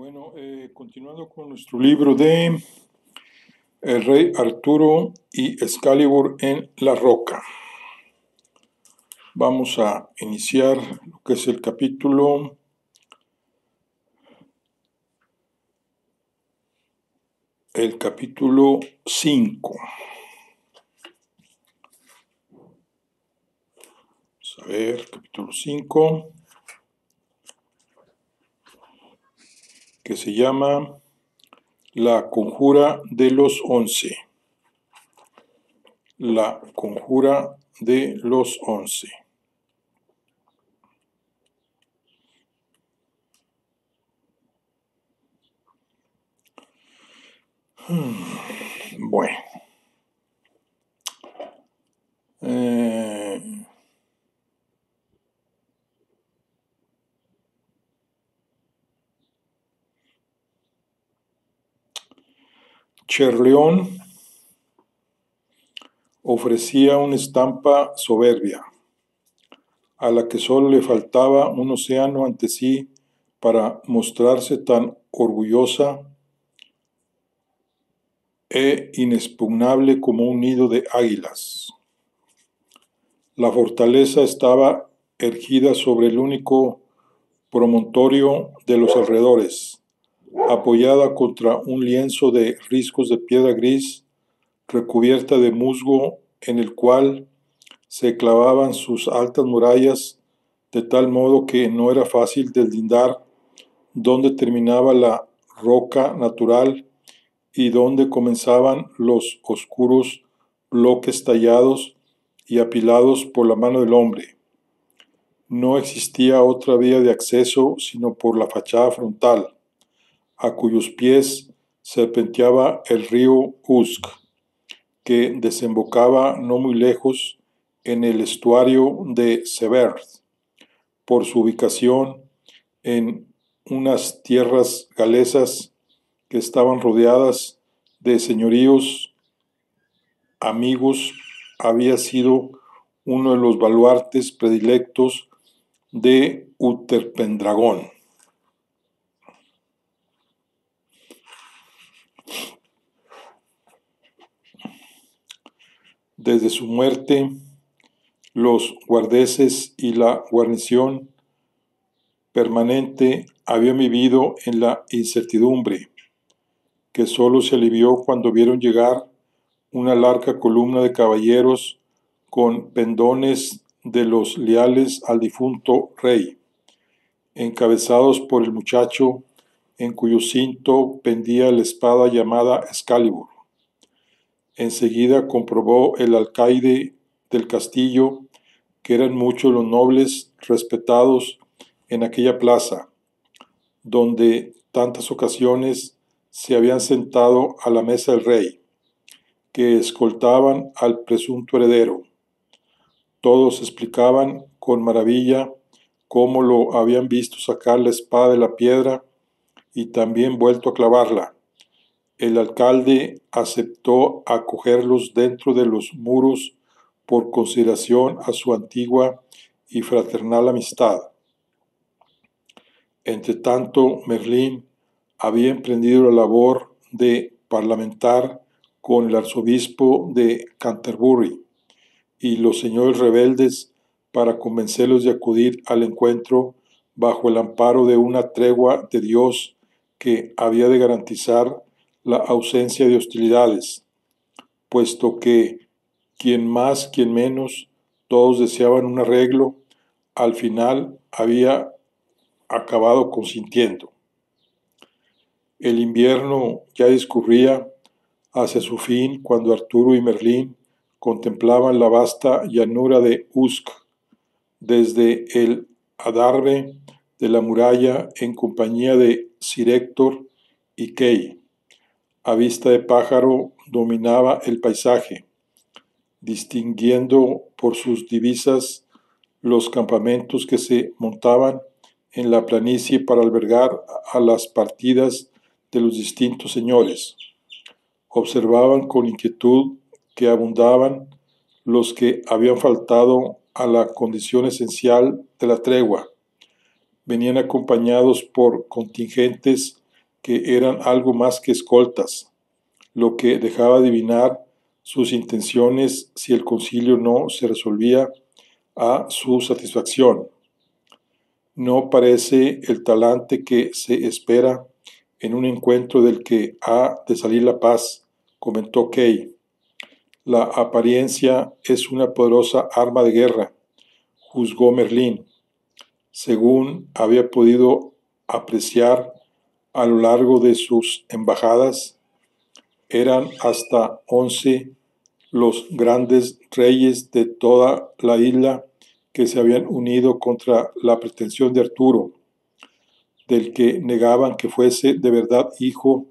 Bueno, continuando con nuestro libro de El rey Arturo y Excalibur en la roca. Vamos a iniciar lo que es el capítulo 5. Vamos a ver, capítulo 5, que se llama La conjura de los 11. La conjura de los 11. Bueno. Cherleón ofrecía una estampa soberbia, a la que solo le faltaba un océano ante sí para mostrarse tan orgullosa e inexpugnable como un nido de águilas. La fortaleza estaba erguida sobre el único promontorio de los alrededores, apoyada contra un lienzo de riscos de piedra gris recubierta de musgo, en el cual se clavaban sus altas murallas, de tal modo que no era fácil deslindar dónde terminaba la roca natural y dónde comenzaban los oscuros bloques tallados y apilados por la mano del hombre. No existía otra vía de acceso sino por la fachada frontal, a cuyos pies serpenteaba el río Usk, que desembocaba no muy lejos en el estuario de Severn, por su ubicación en unas tierras galesas que estaban rodeadas de señoríos amigos. Había sido uno de los baluartes predilectos de Utherpendragón. Desde su muerte, los guardeses y la guarnición permanente habían vivido en la incertidumbre, que sólo se alivió cuando vieron llegar una larga columna de caballeros con pendones de los leales al difunto rey, encabezados por el muchacho en cuyo cinto pendía la espada llamada Excalibur. Enseguida comprobó el alcaide del castillo que eran muchos los nobles respetados en aquella plaza, donde tantas ocasiones se habían sentado a la mesa del rey, que escoltaban al presunto heredero. Todos explicaban con maravilla cómo lo habían visto sacar la espada de la piedra y también vuelto a clavarla. El alcalde aceptó acogerlos dentro de los muros por consideración a su antigua y fraternal amistad. Entretanto, Merlín había emprendido la labor de parlamentar con el arzobispo de Canterbury y los señores rebeldes para convencerlos de acudir al encuentro bajo el amparo de una tregua de Dios que había de garantizar la ausencia de hostilidades, puesto que quien más, quien menos, todos deseaban un arreglo. Al final había acabado consintiendo. El invierno ya discurría hacia su fin cuando Arturo y Merlín contemplaban la vasta llanura de Usk desde el adarve de la muralla en compañía de Sir Héctor y Kay. A vista de pájaro dominaba el paisaje, distinguiendo por sus divisas los campamentos que se montaban en la planicie para albergar a las partidas de los distintos señores. Observaban con inquietud que abundaban los que habían faltado a la condición esencial de la tregua. Venían acompañados por contingentes que eran algo más que escoltas, lo que dejaba adivinar sus intenciones si el concilio no se resolvía a su satisfacción. No parece el talante que se espera en un encuentro del que ha de salir la paz, comentó Kay. La apariencia es una poderosa arma de guerra, juzgó Merlín. Según había podido apreciar a lo largo de sus embajadas, eran hasta 11 los grandes reyes de toda la isla que se habían unido contra la pretensión de Arturo, del que negaban que fuese de verdad hijo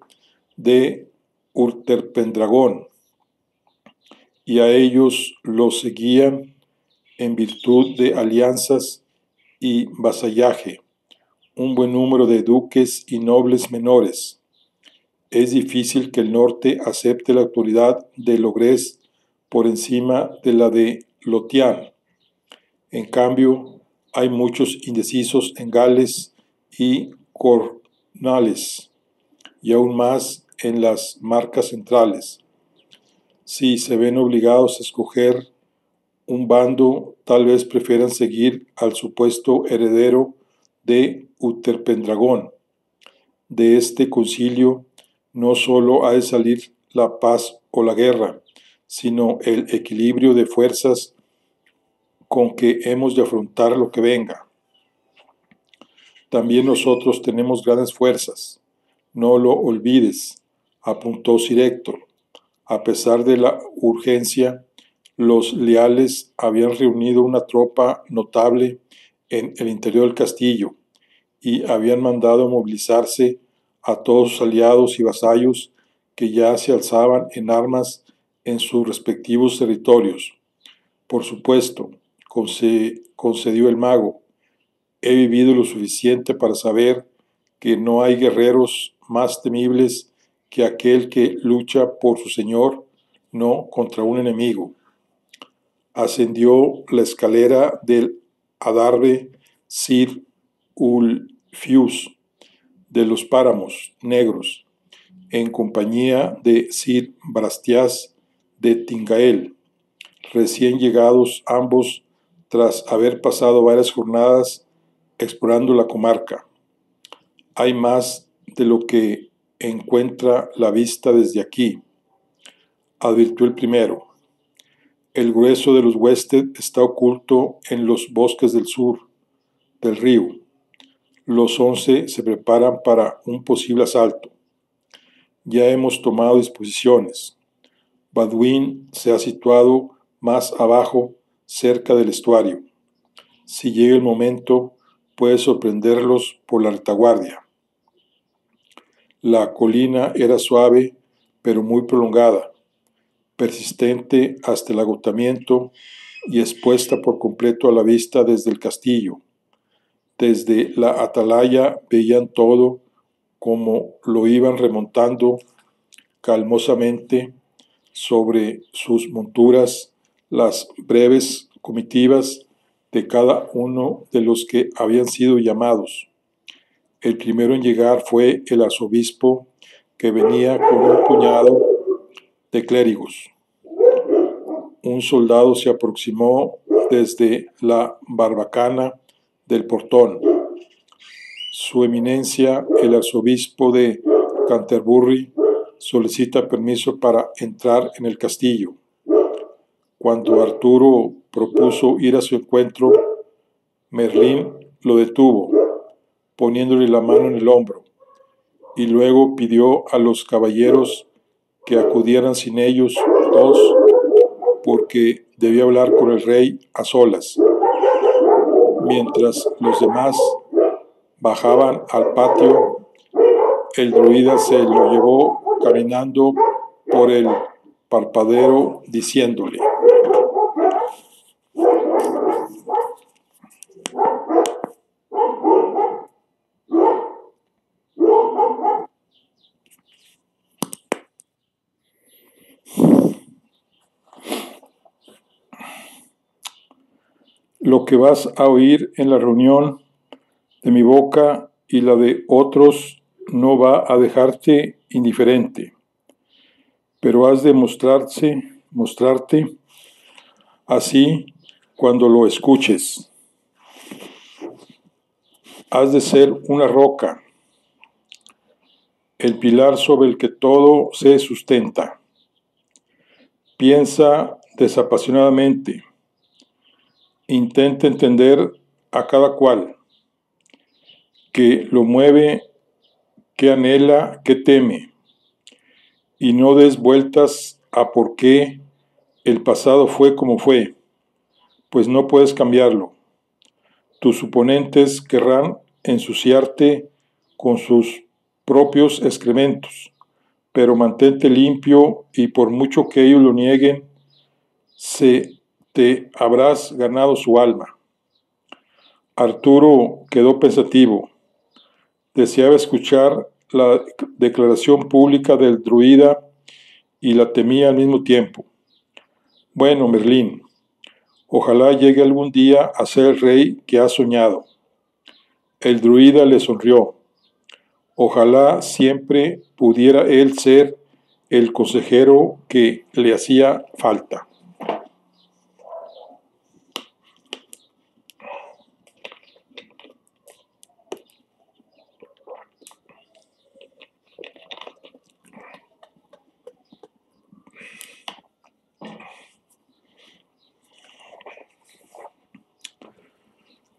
de Urterpendragón, y a ellos los seguían en virtud de alianzas y vasallaje un buen número de duques y nobles menores. Es difícil que el norte acepte la autoridad de Logres por encima de la de Lotián. En cambio, hay muchos indecisos en Gales y Cornwalles, y aún más en las marcas centrales. Si se ven obligados a escoger un bando, tal vez prefieran seguir al supuesto heredero de Uterpendragón. De este concilio no solo ha de salir la paz o la guerra, sino el equilibrio de fuerzas con que hemos de afrontar lo que venga. También nosotros tenemos grandes fuerzas, no lo olvides, apuntó Sir Héctor. A pesar de la urgencia, los leales habían reunido una tropa notable en el interior del castillo y habían mandado movilizarse a todos sus aliados y vasallos que ya se alzaban en armas en sus respectivos territorios. Por supuesto, concedió el mago, he vivido lo suficiente para saber que no hay guerreros más temibles que aquel que lucha por su señor, no contra un enemigo. Ascendió la escalera del adarve Sir Ulfius de los Páramos Negros, en compañía de Sir Brastias de Tingael, recién llegados ambos tras haber pasado varias jornadas explorando la comarca. Hay más de lo que encuentra la vista desde aquí, advirtió el primero. El grueso de los huestes está oculto en los bosques del sur del río. Los 11 se preparan para un posible asalto. Ya hemos tomado disposiciones. Badwin se ha situado más abajo, cerca del estuario. Si llega el momento, puede sorprenderlos por la retaguardia. La colina era suave, pero muy prolongada, persistente hasta el agotamiento y expuesta por completo a la vista desde el castillo. Desde la atalaya veían todo como lo iban remontando calmosamente sobre sus monturas las breves comitivas de cada uno de los que habían sido llamados. El primero en llegar fue el arzobispo, que venía con un puñado de clérigos. Un soldado se aproximó desde la barbacana del portón. Su eminencia, el arzobispo de Canterbury, solicita permiso para entrar en el castillo. Cuando Arturo propuso ir a su encuentro, Merlín lo detuvo, poniéndole la mano en el hombro, y luego pidió a los caballeros que acudieran sin ellos dos, porque debía hablar con el rey a solas. Mientras los demás bajaban al patio, el druida se lo llevó caminando por el parpadero, diciéndole: lo que vas a oír en la reunión de mi boca y la de otros no va a dejarte indiferente, pero has de mostrarte así cuando lo escuches. Has de ser una roca, el pilar sobre el que todo se sustenta. Piensa desapasionadamente. Intenta entender a cada cual, que lo mueve, que anhela, que teme, y no des vueltas a por qué el pasado fue como fue, pues no puedes cambiarlo. Tus suponentes querrán ensuciarte con sus propios excrementos, pero mantente limpio y por mucho que ellos lo nieguen, te habrás ganado su alma. Arturo quedó pensativo. Deseaba escuchar la declaración pública del druida y la temía al mismo tiempo. Bueno, Merlín, ojalá llegue algún día a ser el rey que ha soñado. El druida le sonrió. Ojalá siempre pudiera él ser el consejero que le hacía falta.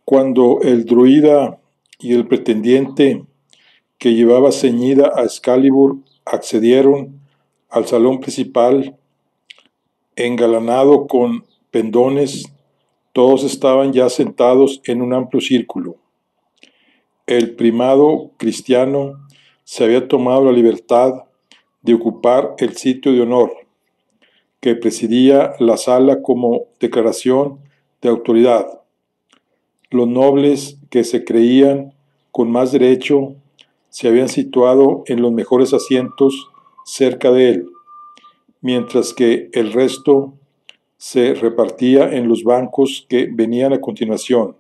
Cuando el druida y el pretendiente que llevaba ceñida a Excalibur accedieron al salón principal, engalanado con pendones, todos estaban ya sentados en un amplio círculo. El primado cristiano se había tomado la libertad de ocupar el sitio de honor, que presidía la sala como declaración de autoridad. Los nobles que se creían con más derecho se habían situado en los mejores asientos cerca de él, mientras que el resto se repartía en los bancos que venían a continuación.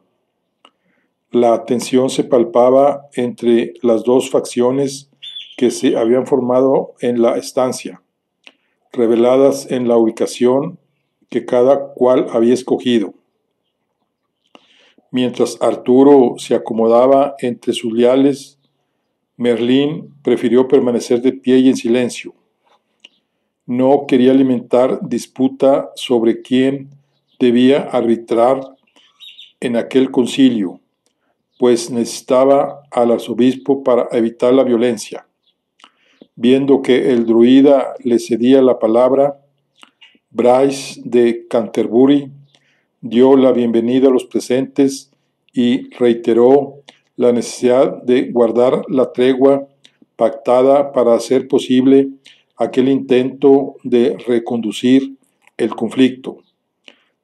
La tensión se palpaba entre las dos facciones que se habían formado en la estancia, reveladas en la ubicación que cada cual había escogido. Mientras Arturo se acomodaba entre sus leales, Merlín prefirió permanecer de pie y en silencio. No quería alimentar disputa sobre quién debía arbitrar en aquel concilio, pues necesitaba al arzobispo para evitar la violencia. Viendo que el druida le cedía la palabra, Bryce de Canterbury dio la bienvenida a los presentes y reiteró la necesidad de guardar la tregua pactada para hacer posible aquel intento de reconducir el conflicto.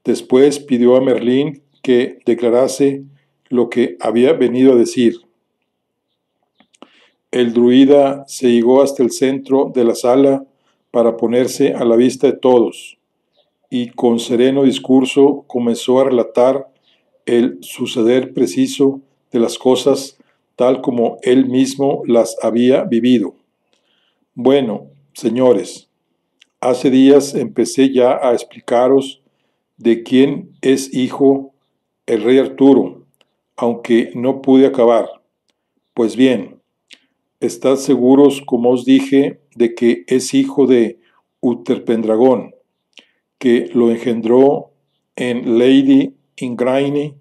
Después pidió a Merlín que declarase lo que había venido a decir. El druida se llegó hasta el centro de la sala para ponerse a la vista de todos, y con sereno discurso comenzó a relatar el suceder preciso de las cosas tal como él mismo las había vivido. Bueno, señores, hace días empecé ya a explicaros de quién es hijo el rey Arturo, aunque no pude acabar. Pues bien, estad seguros, como os dije, de que es hijo de Utherpendragón, que lo engendró en Lady Ingraine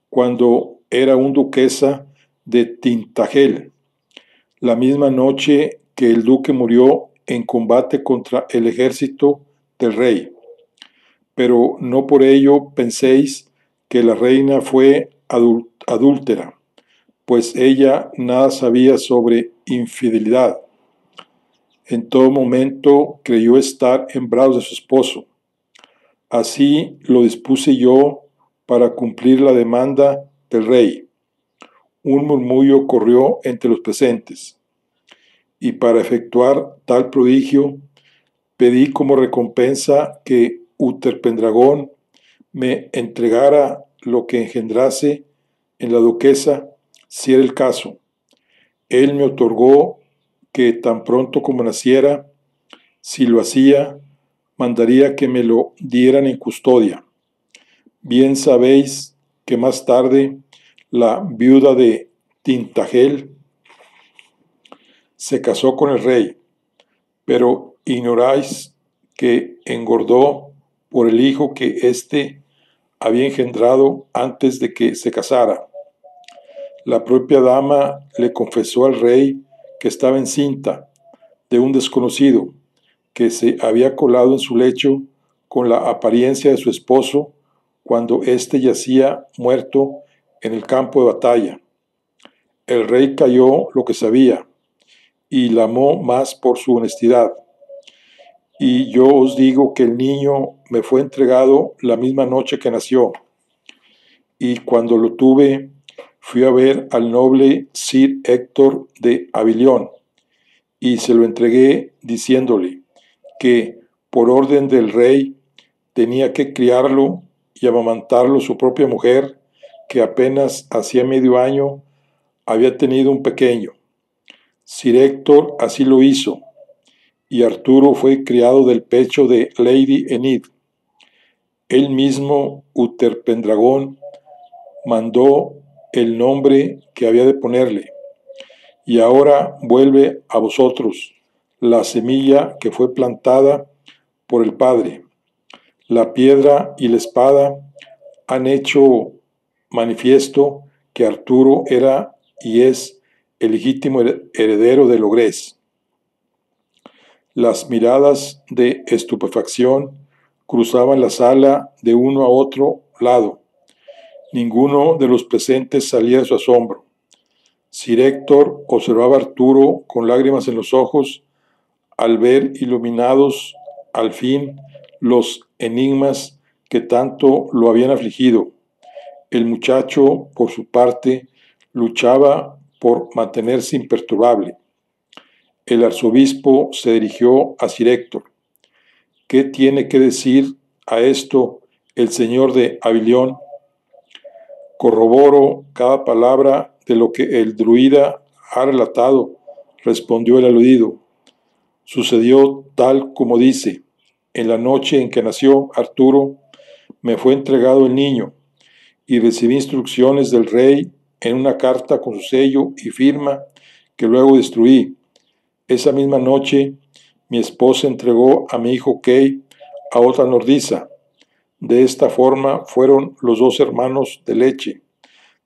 cuando era un duquesa de Tintagel, la misma noche que el duque murió en combate contra el ejército del rey. Pero no por ello penséis que la reina fue adúltera, pues ella nada sabía sobre infidelidad. En todo momento creyó estar en brazos de su esposo. Así lo dispuse yo para cumplir la demanda del rey. Un murmullo corrió entre los presentes, y para efectuar tal prodigio pedí como recompensa que Utherpendragón me entregara lo que engendrase en la duquesa, si era el caso, Él me otorgó que tan pronto como naciera, si lo hacía, mandaría que me lo dieran en custodia. Bien sabéis que más tarde la viuda de Tintagel se casó con el rey, pero ignoráis que engordó por el hijo que éste había engendrado antes de que se casara. La propia dama le confesó al rey que estaba encinta de un desconocido que se había colado en su lecho con la apariencia de su esposo cuando éste yacía muerto en el campo de batalla. El rey cayó lo que sabía y la amó más por su honestidad. Y yo os digo que el niño me fue entregado la misma noche que nació, y cuando lo tuve, fui a ver al noble Sir Héctor de Avilión, y se lo entregué diciéndole que, por orden del rey, tenía que criarlo y amamantarlo su propia mujer, que apenas hacía medio año había tenido un pequeño. Sir Héctor así lo hizo, y Arturo fue criado del pecho de Lady Enid. Él mismo, Uther Pendragón, mandó el nombre que había de ponerle, y ahora vuelve a vosotros la semilla que fue plantada por el Padre. La piedra y la espada han hecho manifiesto que Arturo era y es el legítimo heredero de Logrés. Las miradas de estupefacción cruzaban la sala de uno a otro lado. Ninguno de los presentes salía de su asombro. Sir Héctor observaba a Arturo con lágrimas en los ojos al ver iluminados al fin los enigmas que tanto lo habían afligido. El muchacho, por su parte, luchaba por mantenerse imperturbable. El arzobispo se dirigió a Sir Héctor. ¿Qué tiene que decir a esto el señor de Avilión? Corroboro cada palabra de lo que el druida ha relatado, respondió el aludido. Sucedió tal como dice. En la noche en que nació Arturo, me fue entregado el niño, y recibí instrucciones del rey en una carta con su sello y firma que luego destruí. Esa misma noche, mi esposa entregó a mi hijo Kay a otra nodriza. De esta forma fueron los dos hermanos de leche.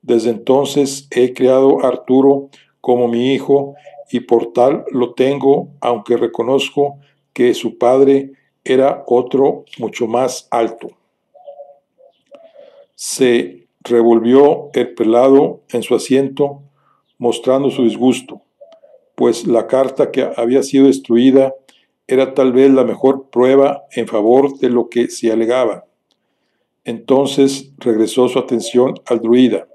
Desde entonces he criado a Arturo como mi hijo, y por tal lo tengo, aunque reconozco que su padre era otro mucho más alto. Se revolvió el prelado en su asiento, mostrando su disgusto, pues la carta que había sido destruida era tal vez la mejor prueba en favor de lo que se alegaba. Entonces regresó su atención al druida.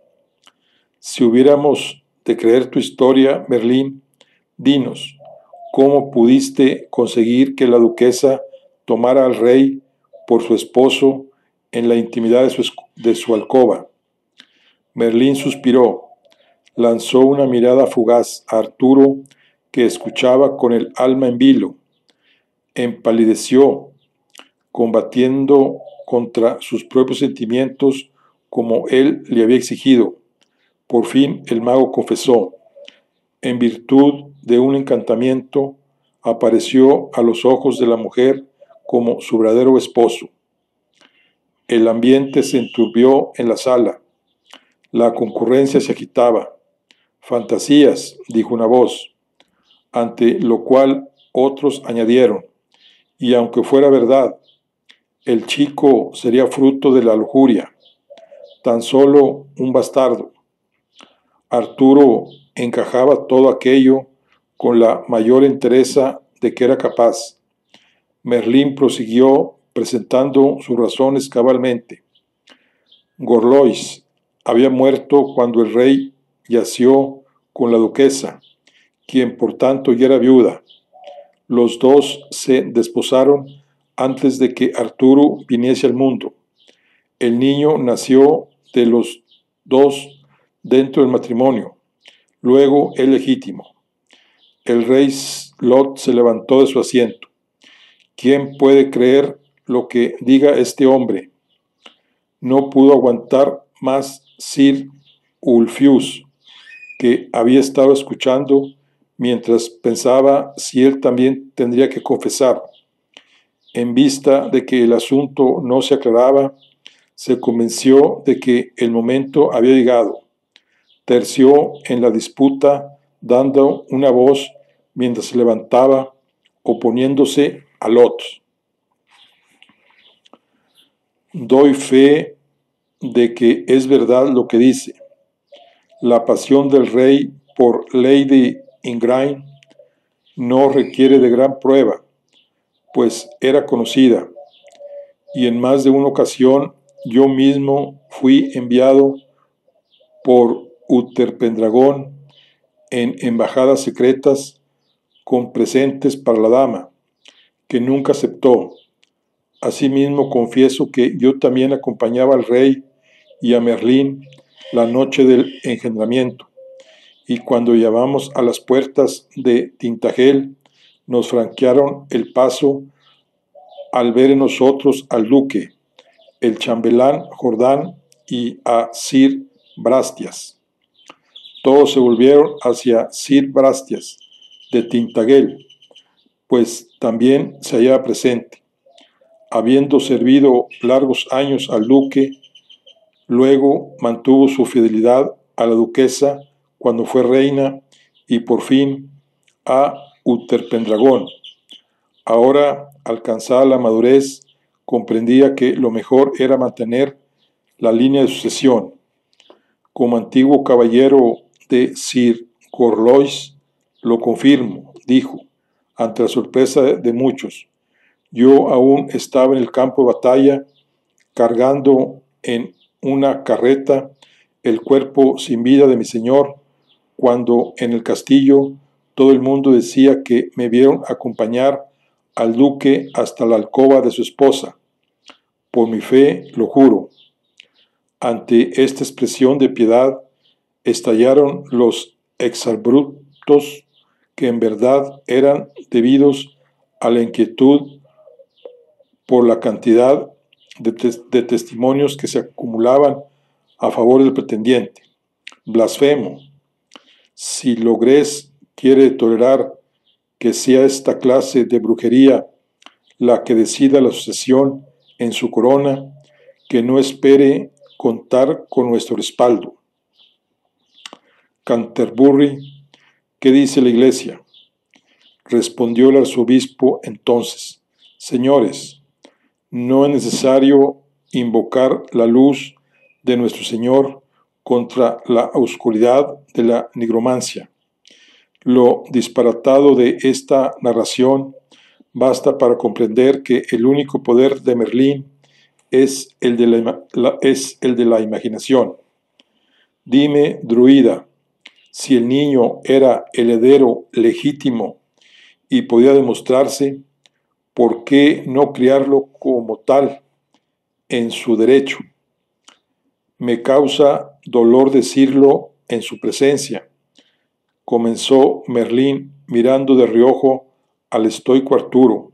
Si hubiéramos de creer tu historia, Merlín, dinos, ¿cómo pudiste conseguir que la duquesa tomara al rey por su esposo en la intimidad de su alcoba? Merlín suspiró, lanzó una mirada fugaz a Arturo, que escuchaba con el alma en vilo, empalideció, combatiendo contra sus propios sentimientos como él le había exigido. Por fin el mago confesó. En virtud de un encantamiento, apareció a los ojos de la mujer como su verdadero esposo. El ambiente se enturbió en la sala. La concurrencia se agitaba. Fantasías, dijo una voz, ante lo cual otros añadieron, y aunque fuera verdad, el chico sería fruto de la lujuria, tan solo un bastardo. Arturo encajaba todo aquello con la mayor entereza de que era capaz. Merlín prosiguió presentando sus razones cabalmente. Gorlois había muerto cuando el rey yació con la duquesa, quien por tanto ya era viuda. Los dos se desposaron antes de que Arturo viniese al mundo. El niño nació de los dos dentro del matrimonio. luego es legítimo. El rey Lot se levantó de su asiento. ¿Quién puede creer lo que diga este hombre? No pudo aguantar más Sir Ulfius, que había estado escuchando mientras pensaba si él también tendría que confesar. En vista de que el asunto no se aclaraba, se convenció de que el momento había llegado. Terció en la disputa, dando una voz mientras se levantaba, oponiéndose a Lot. Doy fe de que es verdad lo que dice. La pasión del rey por Lady Ingrain no requiere de gran prueba, pues era conocida, y en más de una ocasión yo mismo fui enviado por Utherpendragón en embajadas secretas con presentes para la dama, que nunca aceptó. Asimismo confieso que yo también acompañaba al rey y a Merlín la noche del engendramiento, y cuando llegamos a las puertas de Tintagel, nos franquearon el paso al ver en nosotros al duque, el chambelán Jordán y a Sir Brastias. Todos se volvieron hacia Sir Brastias de Tintagel, pues también se hallaba presente. Habiendo servido largos años al duque, luego mantuvo su fidelidad a la duquesa cuando fue reina y por fin a Utherpendragón. Ahora, alcanzada la madurez, comprendía que lo mejor era mantener la línea de sucesión. Como antiguo caballero de Sir Gorlois, lo confirmo, dijo, ante la sorpresa de muchos. Yo aún estaba en el campo de batalla, cargando en una carreta el cuerpo sin vida de mi señor, cuando en el castillo todo el mundo decía que me vieron acompañar al duque hasta la alcoba de su esposa. Por mi fe, lo juro. Ante esta expresión de piedad, estallaron los exabruptos que en verdad eran debidos a la inquietud por la cantidad de testimonios que se acumulaban a favor del pretendiente. Blasfemo. Si Logres quiere tolerar que sea esta clase de brujería la que decida la sucesión en su corona, que no espere contar con nuestro respaldo. Canterbury, ¿qué dice la iglesia? Respondió el arzobispo entonces: señores, no es necesario invocar la luz de nuestro Señor contra la oscuridad de la nigromancia. Lo disparatado de esta narración basta para comprender que el único poder de Merlín es el de la imaginación. Dime, druida, si el niño era el heredero legítimo y podía demostrarse, ¿por qué no criarlo como tal en su derecho? Me causa dolor decirlo en su presencia, comenzó Merlín mirando de reojo al estoico Arturo.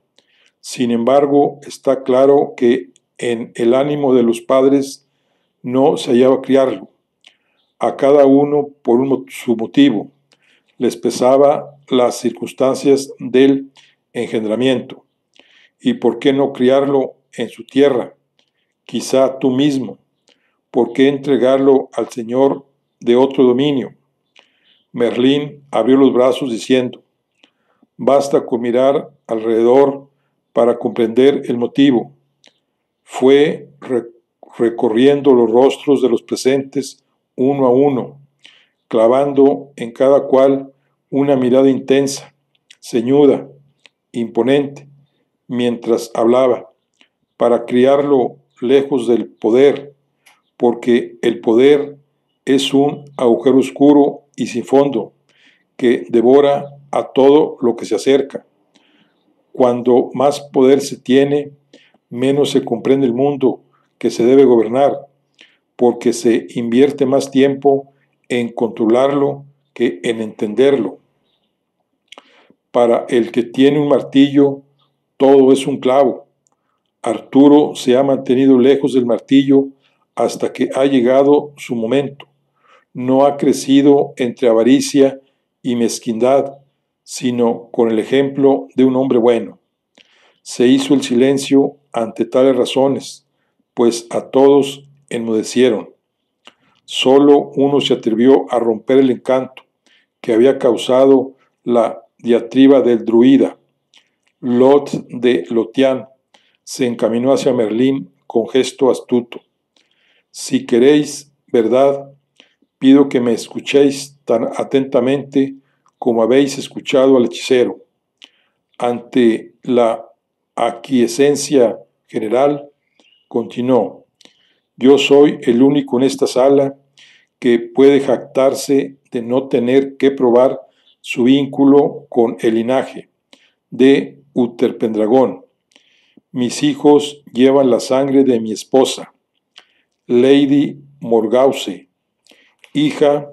Sin embargo, está claro que en el ánimo de los padres no se hallaba criarlo. A cada uno por su motivo. Les pesaba las circunstancias del engendramiento. ¿Y por qué no criarlo en su tierra? Quizá tú mismo. ¿Por qué entregarlo al señor de otro dominio? Merlín abrió los brazos diciendo: basta con mirar alrededor para comprender el motivo. Fue recorriendo los rostros de los presentes uno a uno, clavando en cada cual una mirada intensa, ceñuda, imponente, mientras hablaba, para criarlo lejos del poder, porque el poder es un agujero oscuro y sin fondo que devora a todo lo que se acerca. Cuando más poder se tiene, menos se comprende el mundo que se debe gobernar, porque se invierte más tiempo en controlarlo que en entenderlo. Para el que tiene un martillo, todo es un clavo. Arturo se ha mantenido lejos del martillo hasta que ha llegado su momento. No ha crecido entre avaricia y mezquindad, sino con el ejemplo de un hombre bueno. Se hizo el silencio ante tales razones, pues a todos enmudecieron. Solo uno se atrevió a romper el encanto que había causado la diatriba del druida. Lot de Lotián se encaminó hacia Merlín con gesto astuto. Si queréis verdad, pido que me escuchéis tan atentamente como habéis escuchado al hechicero. Ante la aquiescencia general, continuó: yo soy el único en esta sala que puede jactarse de no tener que probar su vínculo con el linaje de Utherpendragón. Mis hijos llevan la sangre de mi esposa, Lady Morgause, hija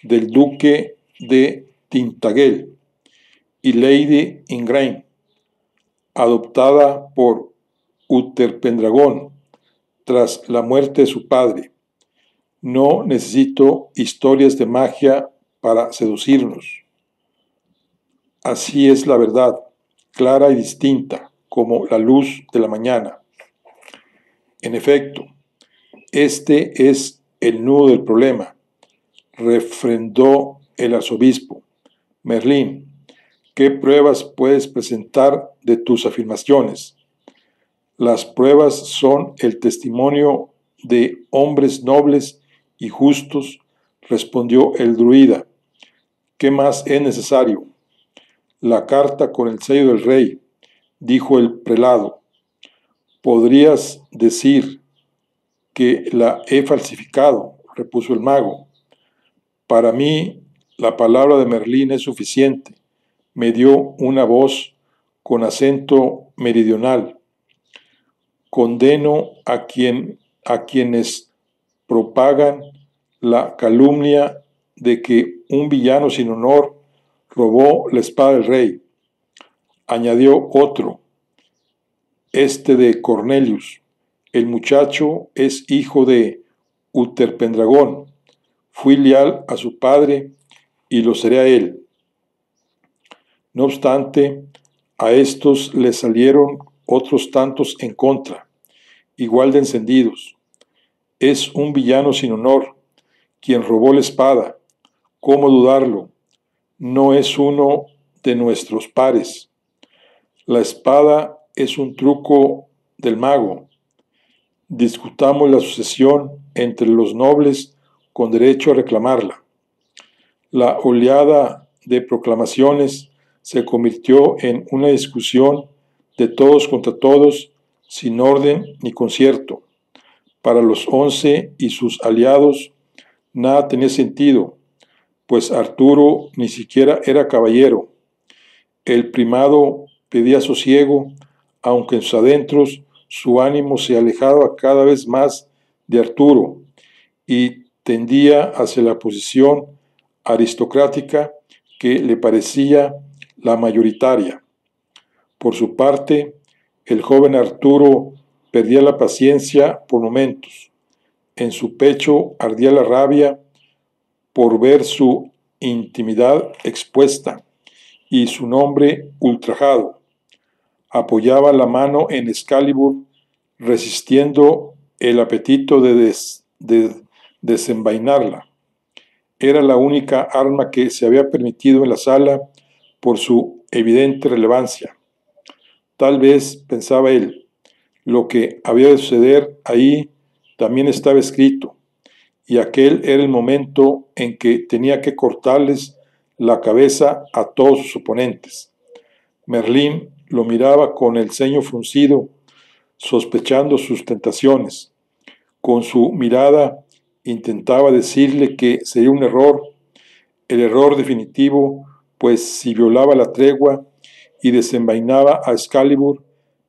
del duque de Tintagel, y Lady Ingrain, adoptada por Utherpendragón tras la muerte de su padre. No necesito historias de magia para seducirnos. Así es la verdad, clara y distinta, como la luz de la mañana. En efecto, este es el nudo del problema, refrendó el arzobispo. Merlín, ¿qué pruebas puedes presentar de tus afirmaciones? Las pruebas son el testimonio de hombres nobles y justos, respondió el druida. ¿Qué más es necesario? La carta con el sello del rey, dijo el prelado. ¿Podrías decir que la he falsificado?, repuso el mago. Para mí, la palabra de Merlín es suficiente, me dio una voz con acento meridional. Condeno a quienes propagan la calumnia de que un villano sin honor robó la espada del rey. Añadió otro, este de Cornelius. El muchacho es hijo de Utherpendragón. Fui leal a su padre y lo seré a él. No obstante, a estos le salieron otros tantos en contra, igual de encendidos. Es un villano sin honor, quien robó la espada. ¿Cómo dudarlo? No es uno de nuestros pares. La espada es un truco del mago. Discutamos la sucesión entre los nobles con derecho a reclamarla. La oleada de proclamaciones se convirtió en una discusión de todos contra todos, sin orden ni concierto. Para los 11 y sus aliados nada tenía sentido, pues Arturo ni siquiera era caballero. El primado pedía sosiego, aunque en sus adentros su ánimo se alejaba cada vez más de Arturo y tendía hacia la posición aristocrática que le parecía la mayoritaria. Por su parte, el joven Arturo perdía la paciencia por momentos. En su pecho ardía la rabia por ver su intimidad expuesta y su nombre ultrajado. Apoyaba la mano en Excalibur, resistiendo el apetito de desenvainarla. Era la única arma que se había permitido en la sala por su evidente relevancia. Tal vez, pensaba él, lo que había de suceder ahí también estaba escrito, y aquel era el momento en que tenía que cortarles la cabeza a todos sus oponentes. Merlín lo miraba con el ceño fruncido, sospechando sus tentaciones. Con su mirada intentaba decirle que sería un error, el error definitivo, pues si violaba la tregua y desenvainaba a Excalibur,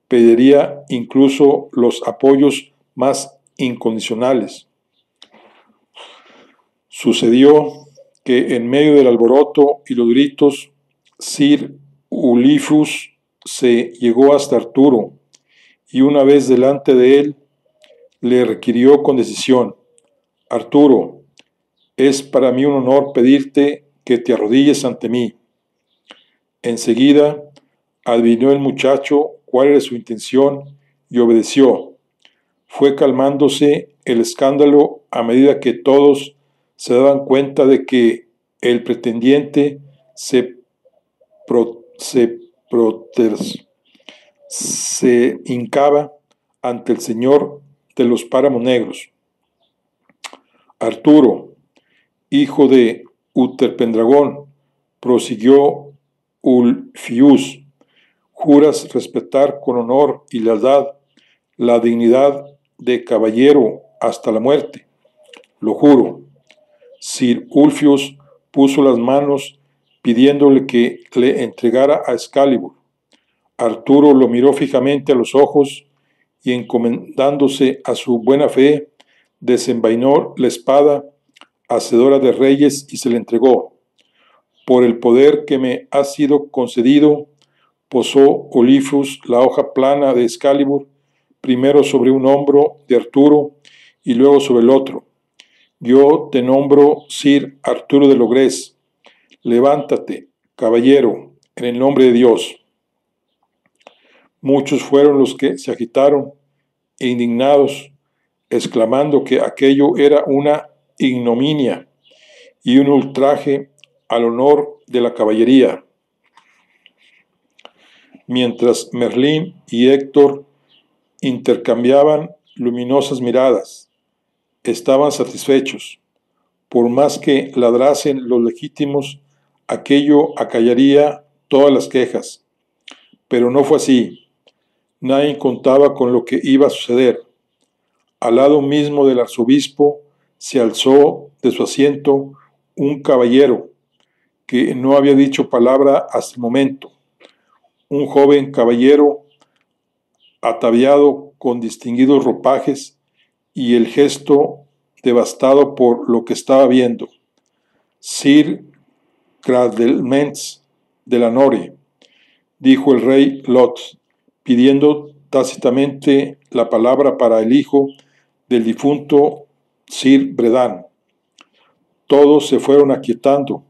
pediría incluso los apoyos más incondicionales. Sucedió que en medio del alboroto y los gritos, Sir Ulifus se llegó hasta Arturo y una vez delante de él le requirió con decisión: Arturo, es para mí un honor pedirte que te arrodilles ante mí. Enseguida adivinó el muchacho cuál era su intención y obedeció. Fue calmándose el escándalo a medida que todos se daban cuenta de que el pretendiente se hincaba ante el señor de los páramos negros. Arturo, hijo de Uterpendragón, prosiguió Ulfius, juras respetar con honor y lealtad la dignidad de caballero hasta la muerte. Lo juro. Sir Ulfius puso las manos pidiéndole que le entregara a Excalibur. Arturo lo miró fijamente a los ojos y, encomendándose a su buena fe, desenvainó la espada hacedora de reyes y se le entregó. Por el poder que me ha sido concedido, posó Ulfius la hoja plana de Excalibur, primero sobre un hombro de Arturo y luego sobre el otro. Yo te nombro Sir Arturo de Logres. Levántate, caballero, en el nombre de Dios. Muchos fueron los que se agitaron, indignados, exclamando que aquello era una ignominia y un ultraje al honor de la caballería. Mientras Merlín y Héctor intercambiaban luminosas miradas, estaban satisfechos. Por más que ladrasen los legítimos, aquello acallaría todas las quejas. Pero no fue así. Nadie contaba con lo que iba a suceder. Al lado mismo del arzobispo se alzó de su asiento un caballero que no había dicho palabra hasta el momento. Un joven caballero ataviado con distinguidos ropajes y el gesto devastado por lo que estaba viendo. Sir Cradelmens de la Nore, dijo el rey Lot, pidiendo tácitamente la palabra para el hijo del difunto Sir Bredan. Todos se fueron aquietando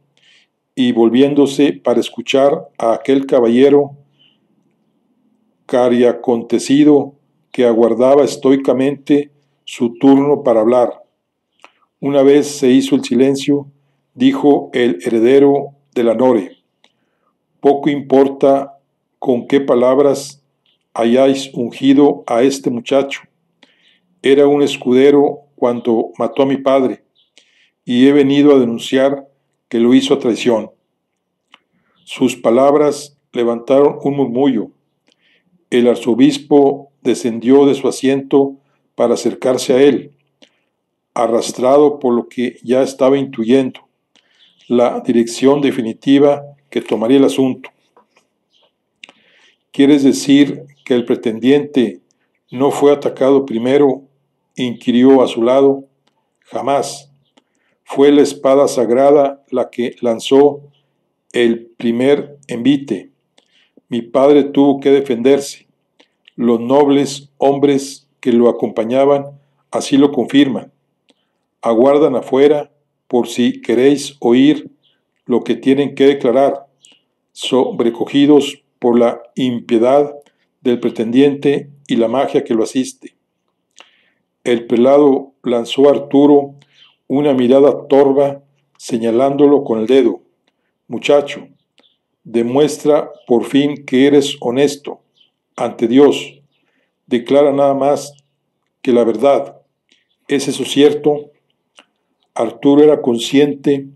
y volviéndose para escuchar a aquel caballero cariacontecido que aguardaba estoicamente su turno para hablar. Una vez se hizo el silencio, dijo el heredero de la Nore: poco importa con qué palabras hayáis ungido a este muchacho. Era un escudero cuando mató a mi padre, y he venido a denunciar que lo hizo a traición. Sus palabras levantaron un murmullo. El arzobispo descendió de su asiento para acercarse a él, arrastrado por lo que ya estaba intuyendo, la dirección definitiva que tomaría el asunto. ¿Quieres decir que el pretendiente no fue atacado primero? Inquirió a su lado. Jamás. Fue la espada sagrada la que lanzó el primer envite. Mi padre tuvo que defenderse. Los nobles hombres que lo acompañaban así lo confirman. Aguardan afuera por si queréis oír lo que tienen que declarar, sobrecogidos por la impiedad del pretendiente y la magia que lo asiste. El prelado lanzó a Arturo una mirada torva, señalándolo con el dedo. Muchacho, demuestra por fin que eres honesto ante Dios. Declara nada más que la verdad. ¿Es eso cierto? Arturo era consciente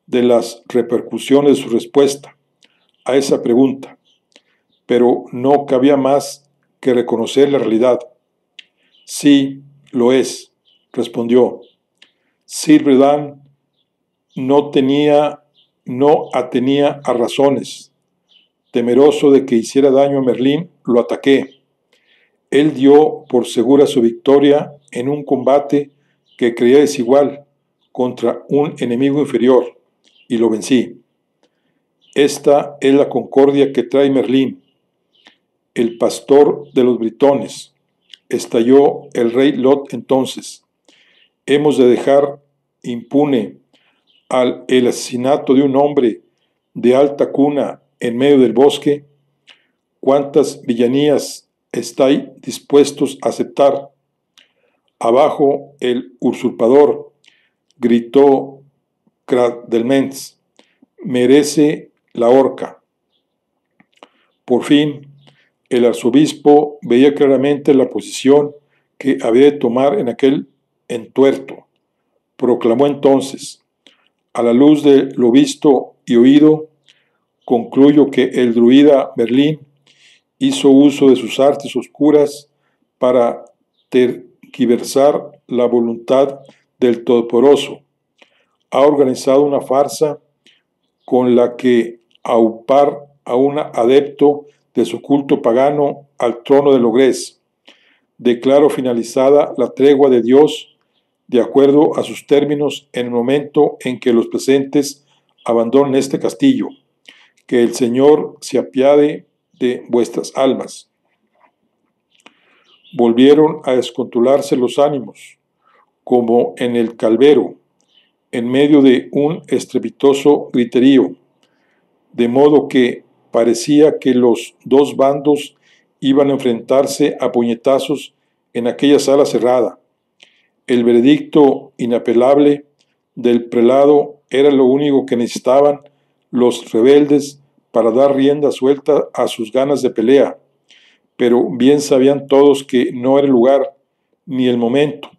de las repercusiones de su respuesta a esa pregunta, pero no cabía más que reconocer la realidad. Sí, lo es, respondió. Sir Bredan no atenía a razones. Temeroso de que hiciera daño a Merlín, lo ataqué. Él dio por segura su victoria en un combate que creía desigual contra un enemigo inferior. y lo vencí. Esta es la concordia que trae Merlín, el pastor de los britones. Estalló el rey Lot entonces. Hemos de dejar impune el asesinato de un hombre de alta cuna en medio del bosque. ¿Cuántas villanías estáis dispuestos a aceptar? Abajo el usurpador, gritó Cradelmens, merece la horca. Por fin, el arzobispo veía claramente la posición que había de tomar en aquel entuerto. Proclamó entonces: a la luz de lo visto y oído, concluyo que el druida Merlín hizo uso de sus artes oscuras para tergiversar la voluntad del Todopoderoso. Ha organizado una farsa con la que aupar a un adepto de su culto pagano al trono de Logres. Declaro finalizada la tregua de Dios de acuerdo a sus términos en el momento en que los presentes abandonen este castillo. Que el Señor se apiade de vuestras almas. Volvieron a descontrolarse los ánimos, como en el calvero, en medio de un estrepitoso griterío, de modo que parecía que los dos bandos iban a enfrentarse a puñetazos en aquella sala cerrada. El veredicto inapelable del prelado era lo único que necesitaban los rebeldes para dar rienda suelta a sus ganas de pelea, pero bien sabían todos que no era el lugar ni el momento,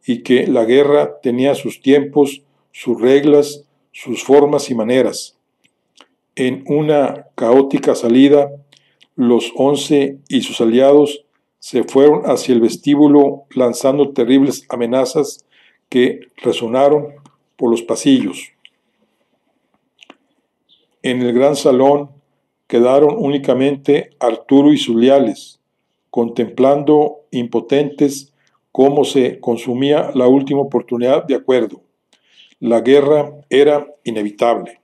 y que la guerra tenía sus tiempos, sus reglas, sus formas y maneras. En una caótica salida, los 11 y sus aliados se fueron hacia el vestíbulo lanzando terribles amenazas que resonaron por los pasillos. En el gran salón quedaron únicamente Arturo y sus leales, contemplando impotentes cómo se consumía la última oportunidad de acuerdo. La guerra era inevitable.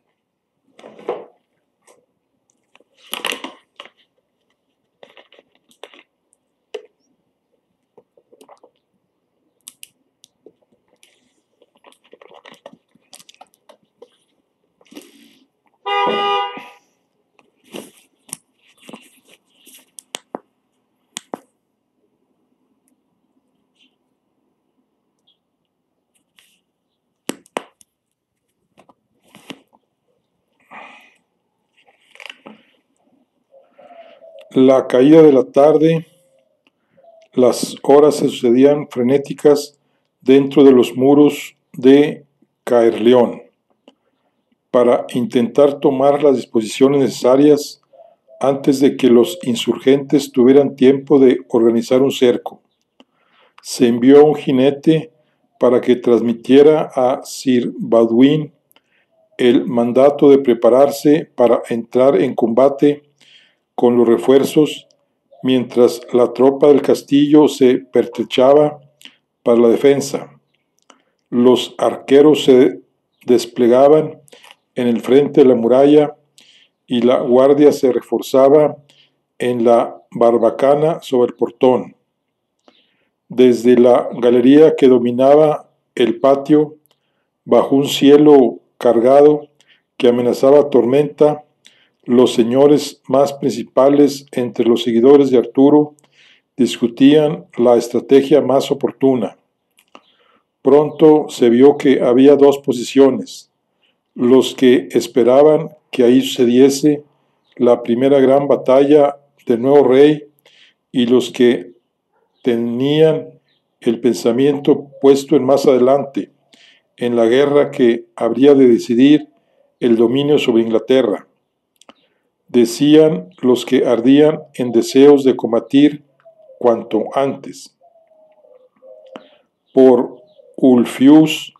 La caída de la tarde, las horas se sucedían frenéticas dentro de los muros de Caerleón para intentar tomar las disposiciones necesarias antes de que los insurgentes tuvieran tiempo de organizar un cerco. Se envió a un jinete para que transmitiera a Sir Baldwin el mandato de prepararse para entrar en combate con los refuerzos, mientras la tropa del castillo se pertrechaba para la defensa. Los arqueros se desplegaban en el frente de la muralla y la guardia se reforzaba en la barbacana sobre el portón. Desde la galería que dominaba el patio, bajo un cielo cargado que amenazaba tormenta, los señores más principales entre los seguidores de Arturo discutían la estrategia más oportuna. Pronto se vio que había dos posiciones: los que esperaban que ahí sucediese la primera gran batalla del nuevo rey y los que tenían el pensamiento puesto en más adelante, en la guerra que habría de decidir el dominio sobre Inglaterra. Decían los que ardían en deseos de combatir cuanto antes. Por Ulfius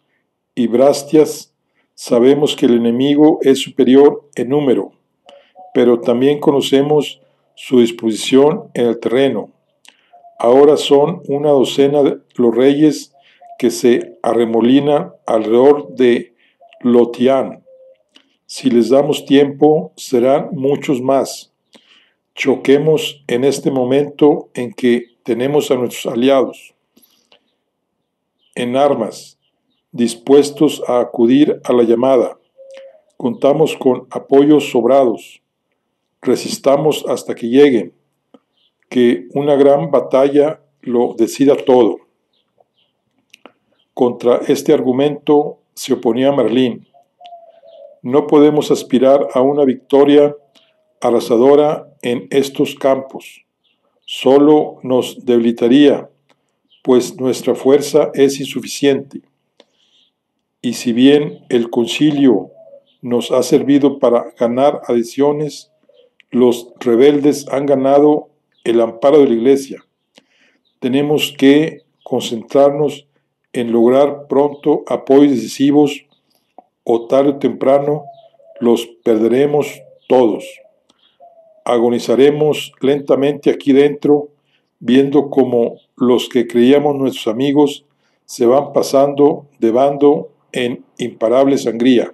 y Brastias sabemos que el enemigo es superior en número, pero también conocemos su disposición en el terreno. Ahora son una docena de los reyes que se arremolinan alrededor de Lotián. Si les damos tiempo, serán muchos más. Choquemos en este momento en que tenemos a nuestros aliados en armas, dispuestos a acudir a la llamada. Contamos con apoyos sobrados. Resistamos hasta que lleguen, que una gran batalla lo decida todo. Contra este argumento se oponía Merlín. No podemos aspirar a una victoria arrasadora en estos campos. Solo nos debilitaría, pues nuestra fuerza es insuficiente. Y si bien el concilio nos ha servido para ganar adhesiones, los rebeldes han ganado el amparo de la Iglesia. Tenemos que concentrarnos en lograr pronto apoyos decisivos, o tarde o temprano los perderemos todos. Agonizaremos lentamente aquí dentro, viendo cómo los que creíamos nuestros amigos se van pasando de bando en imparable sangría.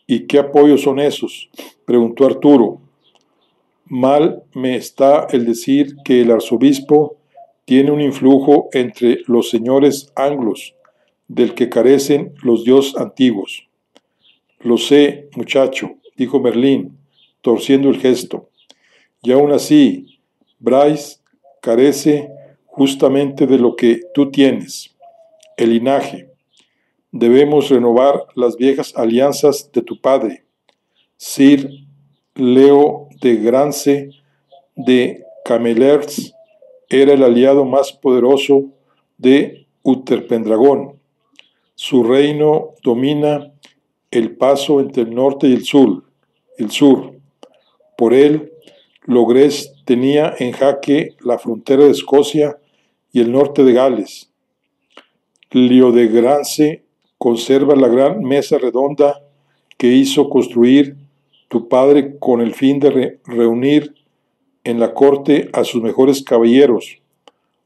¿Y qué apoyos son esos?, preguntó Arturo. Mal me está el decir que el arzobispo tiene un influjo entre los señores anglos, del que carecen los dioses antiguos. Lo sé, muchacho, dijo Merlín, torciendo el gesto. Y aún así, Bryce carece justamente de lo que tú tienes, el linaje. Debemos renovar las viejas alianzas de tu padre, Sir Leo de Grance de Camelers. Era el aliado más poderoso de Utherpendragón. Su reino domina el paso entre el norte y el sur. Por él, Logres tenía en jaque la frontera de Escocia y el norte de Gales. Leodegrance conserva la gran mesa redonda que hizo construir tu padre con el fin de reunir en la corte a sus mejores caballeros,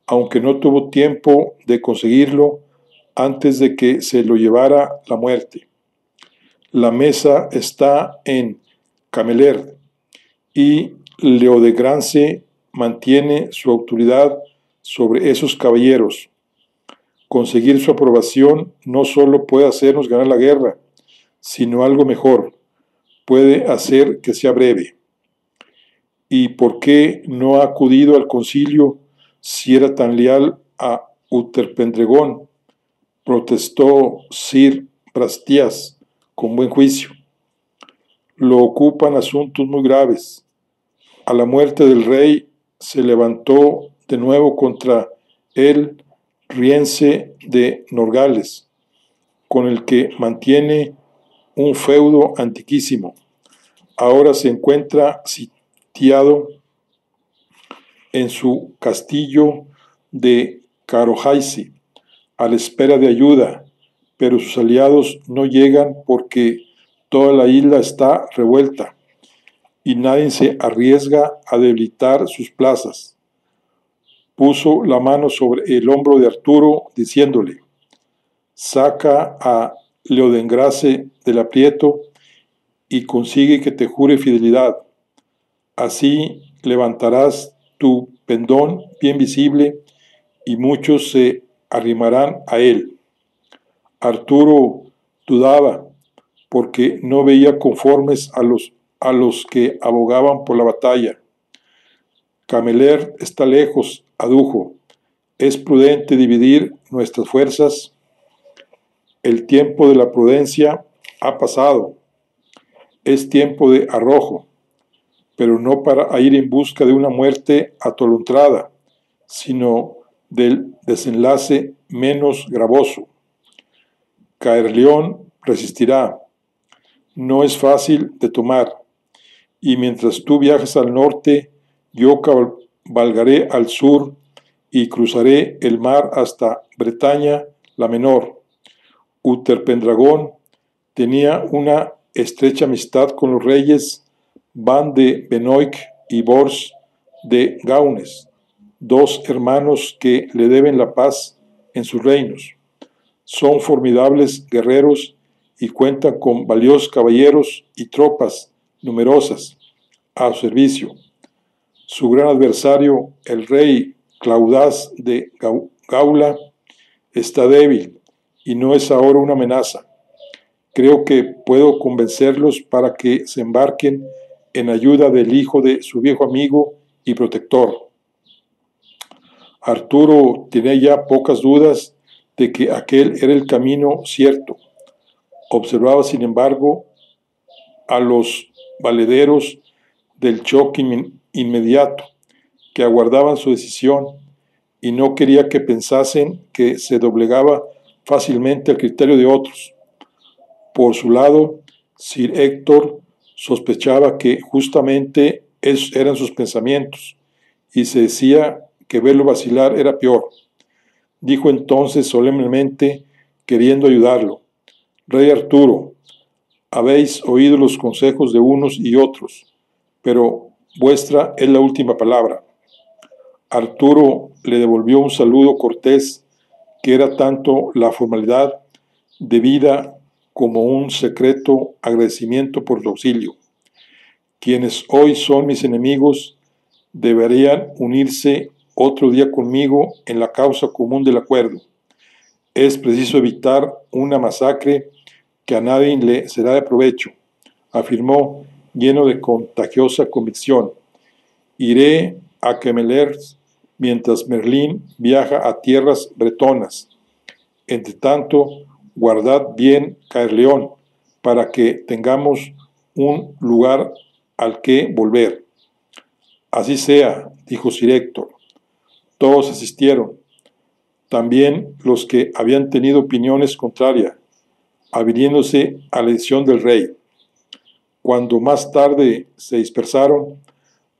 aunque no tuvo tiempo de conseguirlo antes de que se lo llevara la muerte. La mesa está en Camelerd y Leodegrance mantiene su autoridad sobre esos caballeros. Conseguir su aprobación no solo puede hacernos ganar la guerra, sino algo mejor, puede hacer que sea breve. ¿Y por qué no ha acudido al concilio si era tan leal a Utherpendragón?, protestó Sir Brastias con buen juicio. Lo ocupan asuntos muy graves. A la muerte del rey se levantó de nuevo contra él Rience de Norgales, con el que mantiene un feudo antiquísimo. Ahora se encuentra sitiado en su castillo de Carohaise, a la espera de ayuda, pero sus aliados no llegan porque toda la isla está revuelta y nadie se arriesga a debilitar sus plazas. Puso la mano sobre el hombro de Arturo, diciéndole: saca a Leodegrance del aprieto y consigue que te jure fidelidad. Así levantarás tu pendón bien visible y muchos se arrimarán a él. Arturo dudaba porque no veía conformes a los que abogaban por la batalla. Camelerd está lejos, adujo. Es prudente dividir nuestras fuerzas. El tiempo de la prudencia ha pasado. Es tiempo de arrojo, pero no para ir en busca de una muerte atolondrada, sino del desenlace menos gravoso. Caerleón resistirá. No es fácil de tomar, y mientras tú viajas al norte, yo cabalgaré al sur y cruzaré el mar hasta Bretaña la Menor. Utherpendragón tenía una estrecha amistad con los reyes Van de Benoit y Bors de Gaunes, dos hermanos que le deben la paz en sus reinos. Son formidables guerreros y cuentan con valiosos caballeros y tropas numerosas a su servicio. Su gran adversario, el rey Claudás de Gaula, está débil y no es ahora una amenaza. Creo que puedo convencerlos para que se embarquen en ayuda del hijo de su viejo amigo y protector. Arturo tenía ya pocas dudas de que aquel era el camino cierto. Observaba, sin embargo, a los valederos del choque inmediato, que aguardaban su decisión, y no quería que pensasen que se doblegaba fácilmente al criterio de otros. Por su lado, Sir Héctor sospechaba que justamente esos eran sus pensamientos, y se decía que verlo vacilar era peor. Dijo entonces solemnemente, queriendo ayudarlo: Rey Arturo, habéis oído los consejos de unos y otros, pero vuestra es la última palabra. Arturo le devolvió un saludo cortés que era tanto la formalidad debida como un secreto agradecimiento por su auxilio. Quienes hoy son mis enemigos deberían unirse otro día conmigo en la causa común del acuerdo. Es preciso evitar una masacre que a nadie le será de provecho, afirmó lleno de contagiosa convicción. Iré a Quemelers mientras Merlín viaja a tierras bretonas. Entre tanto, guardad bien Caerleón para que tengamos un lugar al que volver. Así sea, dijo Sir Héctor. Todos asistieron, también los que habían tenido opiniones contrarias, adhiriéndose a la decisión del rey. Cuando más tarde se dispersaron,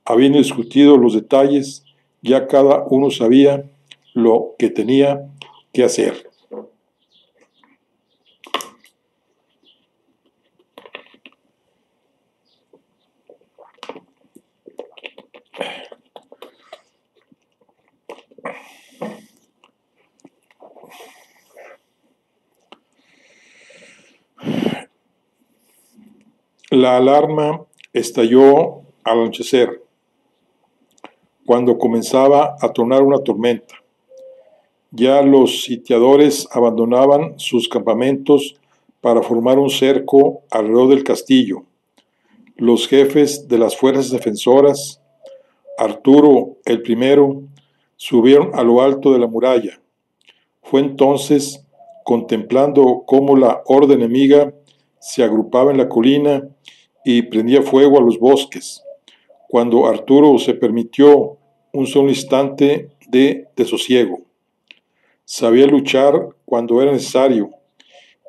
habiendo discutido los detalles, ya cada uno sabía lo que tenía que hacer. La alarma estalló al anochecer, cuando comenzaba a tronar una tormenta. Ya los sitiadores abandonaban sus campamentos para formar un cerco alrededor del castillo. Los jefes de las fuerzas defensoras, Arturo el primero, subieron a lo alto de la muralla. Fue entonces, contemplando cómo la horda enemiga se agrupaba en la colina y prendía fuego a los bosques, cuando Arturo se permitió un solo instante de desosiego. Sabía luchar cuando era necesario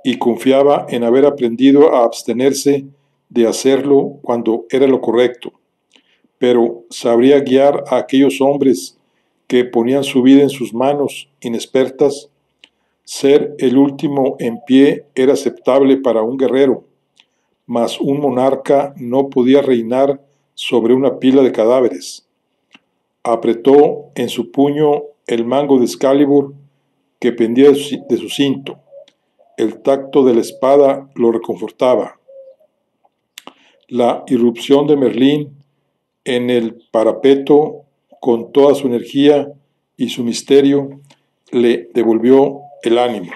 y confiaba en haber aprendido a abstenerse de hacerlo cuando era lo correcto, pero sabría guiar a aquellos hombres que ponían su vida en sus manos inexpertas. Ser el último en pie era aceptable para un guerrero, mas un monarca no podía reinar sobre una pila de cadáveres. Apretó en su puño el mango de Excalibur que pendía de su cinto. El tacto de la espada lo reconfortaba. La irrupción de Merlín en el parapeto, con toda su energía y su misterio, le devolvió el ánimo.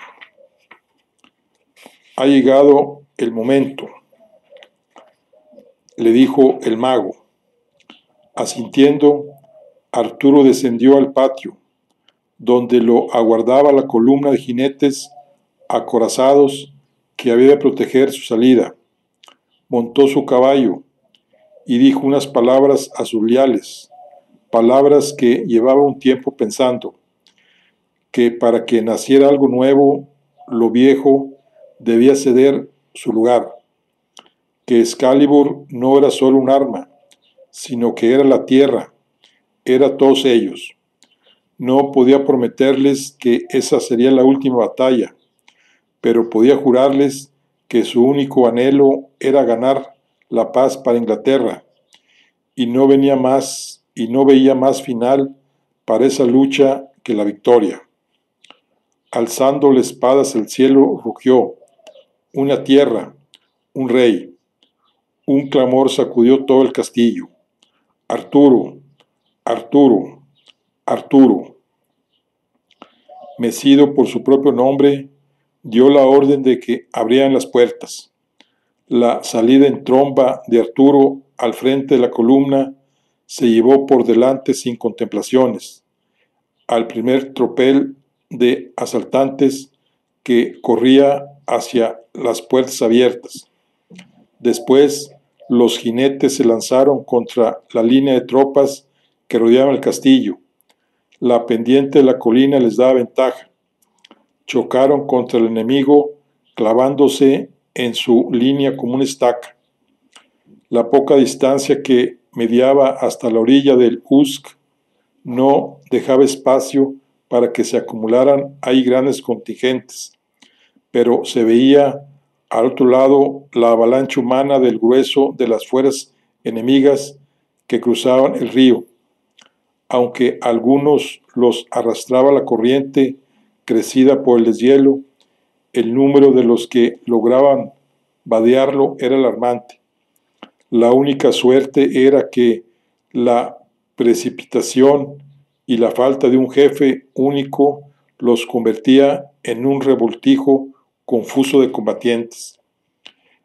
Ha llegado el momento, le dijo el mago. Asintiendo, Arturo descendió al patio, donde lo aguardaba la columna de jinetes acorazados que había de proteger su salida. Montó su caballo y dijo unas palabras a sus leales, palabras que llevaba un tiempo pensando, que para que naciera algo nuevo, lo viejo debía ceder su lugar, que Excalibur no era solo un arma, sino que era la tierra, era todos ellos. No podía prometerles que esa sería la última batalla, pero podía jurarles que su único anhelo era ganar la paz para Inglaterra, y no veía más final para esa lucha que la victoria. Alzando la espada hacia el cielo, rugió: una tierra, un rey. Un clamor sacudió todo el castillo. Arturo, Arturo, Arturo. Mecido por su propio nombre, dio la orden de que abrieran las puertas. La salida en tromba de Arturo al frente de la columna se llevó por delante sin contemplaciones al primer tropel de asaltantes que corría hacia las puertas abiertas. Después, los jinetes se lanzaron contra la línea de tropas que rodeaban el castillo. La pendiente de la colina les daba ventaja. Chocaron contra el enemigo, clavándose en su línea como una estaca. La poca distancia que mediaba hasta la orilla del Usk no dejaba espacio para que se acumularan ahí grandes contingentes, pero se veía al otro lado la avalancha humana del grueso de las fuerzas enemigas que cruzaban el río. Aunque algunos los arrastraba la corriente crecida por el deshielo, el número de los que lograban vadearlo era alarmante. La única suerte era que la precipitación y la falta de un jefe único los convertía en un revoltijo confuso de combatientes.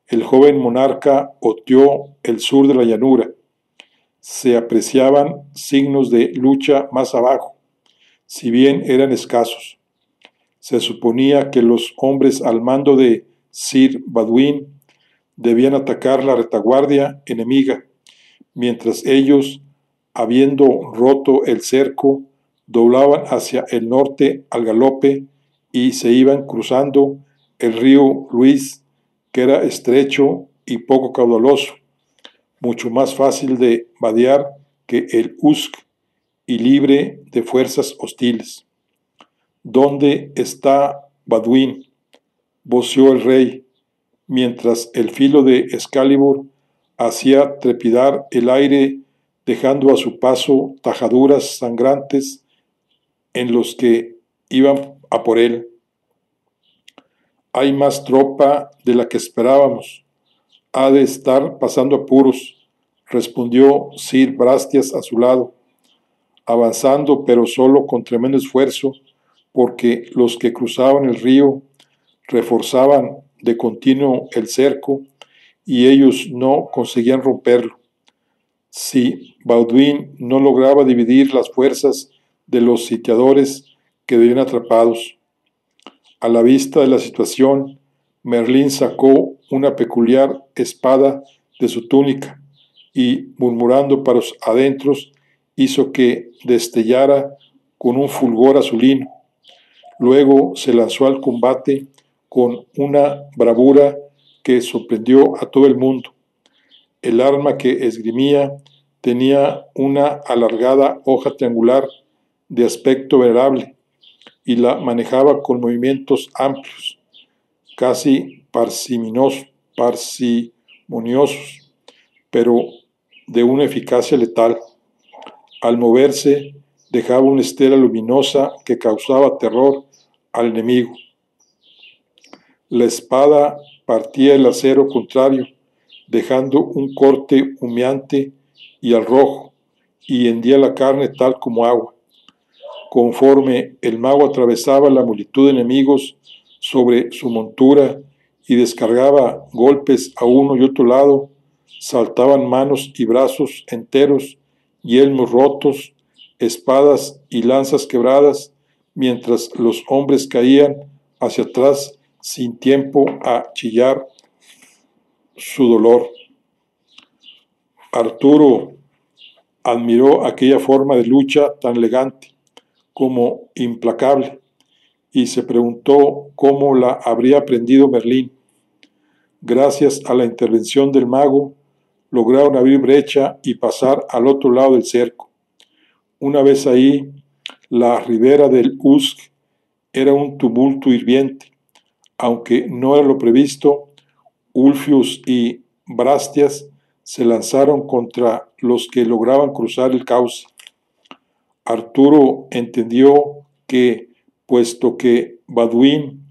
El joven monarca oteó el sur de la llanura. Se apreciaban signos de lucha más abajo, si bien eran escasos. Se suponía que los hombres al mando de Sir Badwin debían atacar la retaguardia enemiga, mientras ellos, habiendo roto el cerco, doblaban hacia el norte al galope y se iban cruzando el río Luis, que era estrecho y poco caudaloso, mucho más fácil de vadear que el Usk y libre de fuerzas hostiles. ¿Dónde está Badwin?, voció el rey, mientras el filo de Excalibur hacía trepidar el aire, dejando a su paso tajaduras sangrantes en los que iban a por él. Hay más tropa de la que esperábamos. Ha de estar pasando apuros, respondió Sir Brastias a su lado, avanzando pero solo con tremendo esfuerzo, porque los que cruzaban el río reforzaban de continuo el cerco y ellos no conseguían romperlo. Si Baudouin no lograba dividir las fuerzas de los sitiadores, quedarían atrapados. A la vista de la situación, Merlín sacó una peculiar espada de su túnica y, murmurando para los adentros, hizo que destellara con un fulgor azulino. Luego se lanzó al combate con una bravura que sorprendió a todo el mundo. El arma que esgrimía tenía una alargada hoja triangular de aspecto venerable y la manejaba con movimientos amplios, casi parsimoniosos, pero de una eficacia letal. Al moverse, dejaba una estela luminosa que causaba terror al enemigo. La espada partía el acero contrario, dejando un corte humeante y al rojo, y hendía la carne tal como agua. Conforme el mago atravesaba la multitud de enemigos sobre su montura y descargaba golpes a uno y otro lado, saltaban manos y brazos enteros, yelmos rotos, espadas y lanzas quebradas, mientras los hombres caían hacia atrás sin tiempo a chillar su dolor. Arturo admiró aquella forma de lucha tan elegante como implacable y se preguntó cómo la habría aprendido Merlín. Gracias a la intervención del mago, lograron abrir brecha y pasar al otro lado del cerco. Una vez ahí, la ribera del Usk era un tumulto hirviente. Aunque no era lo previsto, Ulfius y Brastias se lanzaron contra los que lograban cruzar el cauce. Arturo entendió que, puesto que Badwin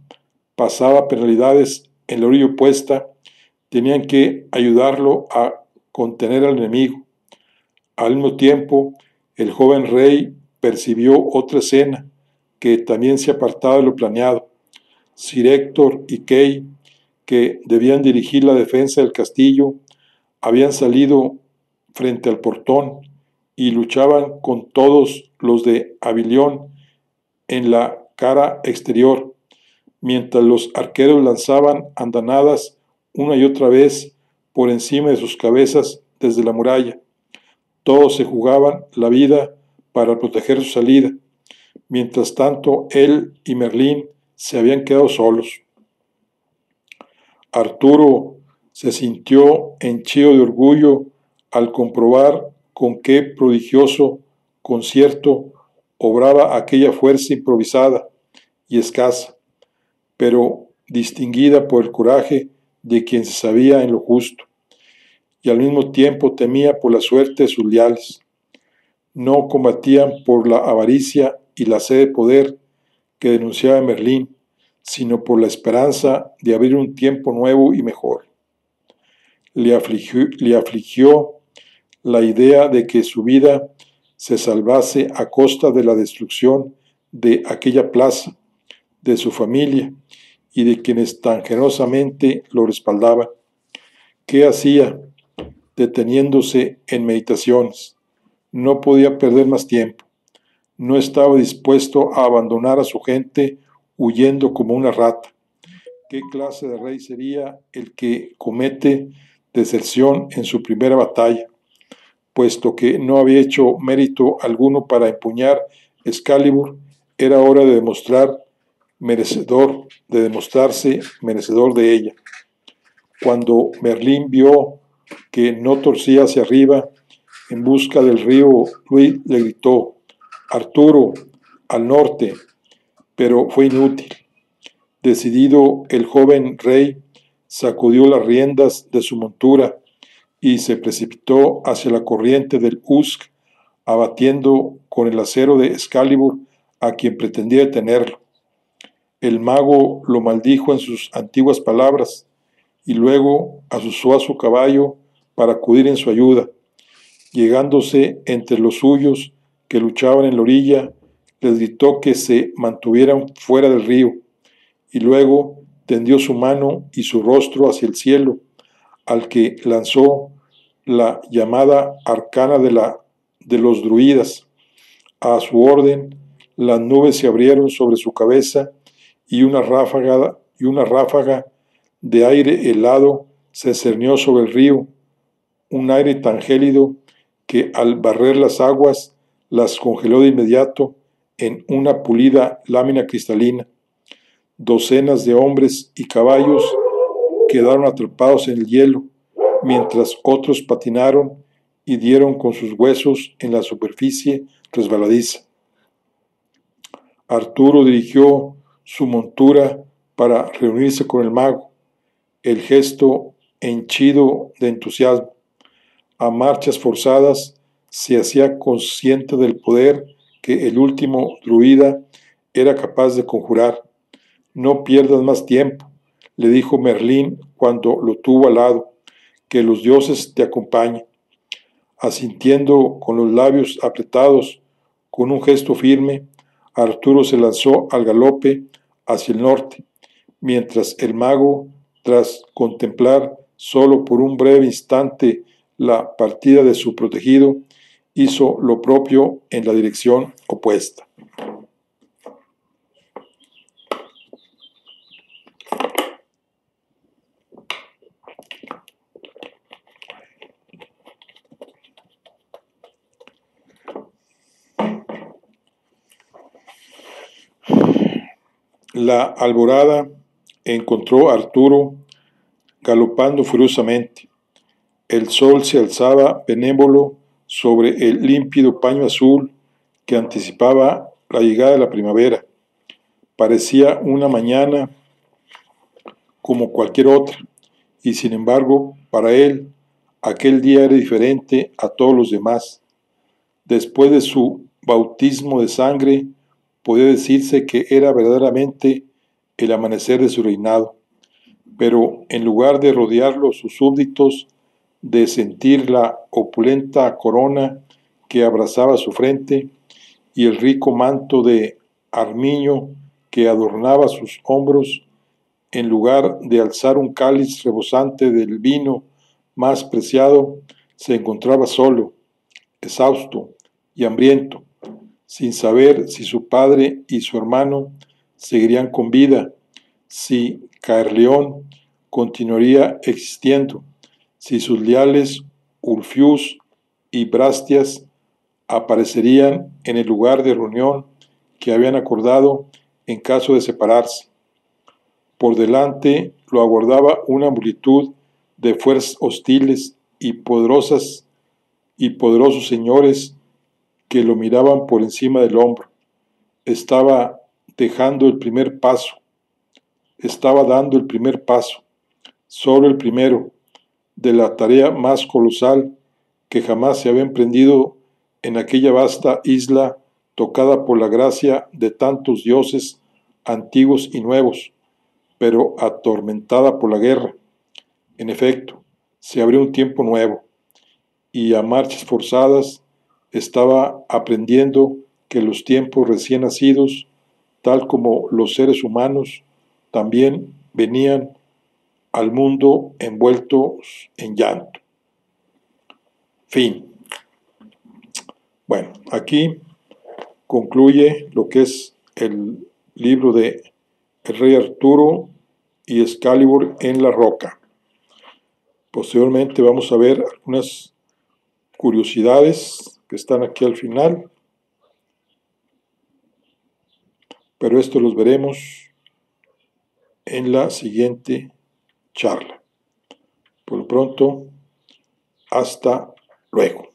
pasaba penalidades en la orilla opuesta, tenían que ayudarlo a contener al enemigo. Al mismo tiempo, el joven rey percibió otra escena que también se apartaba de lo planeado. Sir Héctor y Kay, que debían dirigir la defensa del castillo, habían salido frente al portón y luchaban con todos los de Avilion en la cara exterior, mientras los arqueros lanzaban andanadas una y otra vez por encima de sus cabezas desde la muralla. Todos se jugaban la vida para proteger su salida. Mientras tanto, él y Merlín se habían quedado solos. Arturo se sintió henchido de orgullo al comprobar con qué prodigioso concierto obraba aquella fuerza improvisada y escasa, pero distinguida por el coraje de quien se sabía en lo justo, y al mismo tiempo temía por la suerte de sus leales. No combatían por la avaricia y la sed de poder que denunciaba Merlín, sino por la esperanza de abrir un tiempo nuevo y mejor. Le afligió la idea de que su vida se salvase a costa de la destrucción de aquella plaza, de su familia y de quienes tan generosamente lo respaldaban. ¿Qué hacía deteniéndose en meditaciones? No podía perder más tiempo. No estaba dispuesto a abandonar a su gente huyendo como una rata. ¿Qué clase de rey sería el que comete deserción en su primera batalla, puesto que no había hecho mérito alguno para empuñar Excalibur? Era hora de demostrarse merecedor de ella. Cuando Merlín vio que no torcía hacia arriba en busca del río, Luis le gritó: Arturo, al norte, pero fue inútil. Decidido, el joven rey sacudió las riendas de su montura y se precipitó hacia la corriente del Usk, abatiendo con el acero de Excalibur a quien pretendía detenerlo. El mago lo maldijo en sus antiguas palabras y luego azuzó a su caballo para acudir en su ayuda. Llegándose entre los suyos que luchaban en la orilla, les gritó que se mantuvieran fuera del río, y luego tendió su mano y su rostro hacia el cielo, al que lanzó la llamada arcana de los druidas. A su orden, las nubes se abrieron sobre su cabeza y una ráfaga de aire helado se cernió sobre el río, un aire tan gélido que al barrer las aguas las congeló de inmediato en una pulida lámina cristalina. Docenas de hombres y caballos quedaron atrapados en el hielo, mientras otros patinaron y dieron con sus huesos en la superficie resbaladiza. Arturo dirigió su montura para reunirse con el mago, el gesto henchido de entusiasmo. A marchas forzadas se hacía consciente del poder que el último druida era capaz de conjurar. No pierdas más tiempo, le dijo Merlín cuando lo tuvo al lado, que los dioses te acompañen. Asintiendo con los labios apretados, con un gesto firme, Arturo se lanzó al galope hacia el norte, mientras el mago, tras contemplar solo por un breve instante la partida de su protegido, hizo lo propio en la dirección opuesta. La alborada encontró a Arturo galopando furiosamente. El sol se alzaba benévolo sobre el límpido paño azul que anticipaba la llegada de la primavera. Parecía una mañana como cualquier otra, y sin embargo, para él, aquel día era diferente a todos los demás. Después de su bautismo de sangre, podía decirse que era verdaderamente el amanecer de su reinado. pero en lugar de rodearlo sus súbditos, de sentir la opulenta corona que abrazaba su frente y el rico manto de armiño que adornaba sus hombros, en lugar de alzar un cáliz rebosante del vino más preciado, se encontraba solo, exhausto y hambriento, sin saber si su padre y su hermano seguirían con vida, si Caerleón continuaría existiendo, si sus leales Ulfius y Brastias aparecerían en el lugar de reunión que habían acordado en caso de separarse. Por delante lo aguardaba una multitud de fuerzas hostiles y poderosos señores que lo miraban por encima del hombro. Estaba dejando el primer paso, estaba dando el primer paso, solo el primero, de la tarea más colosal que jamás se había emprendido en aquella vasta isla tocada por la gracia de tantos dioses antiguos y nuevos, pero atormentada por la guerra. En efecto, se abrió un tiempo nuevo, y a marchas forzadas estaba aprendiendo que los tiempos recién nacidos, tal como los seres humanos, también venían al mundo envueltos en llanto. Fin. Bueno, aquí concluye lo que es el libro de El Rey Arturo y Excalibur en la Roca. Posteriormente vamos a ver algunas curiosidades que están aquí al final, pero esto los veremos en la siguiente charla. Por lo pronto, hasta luego.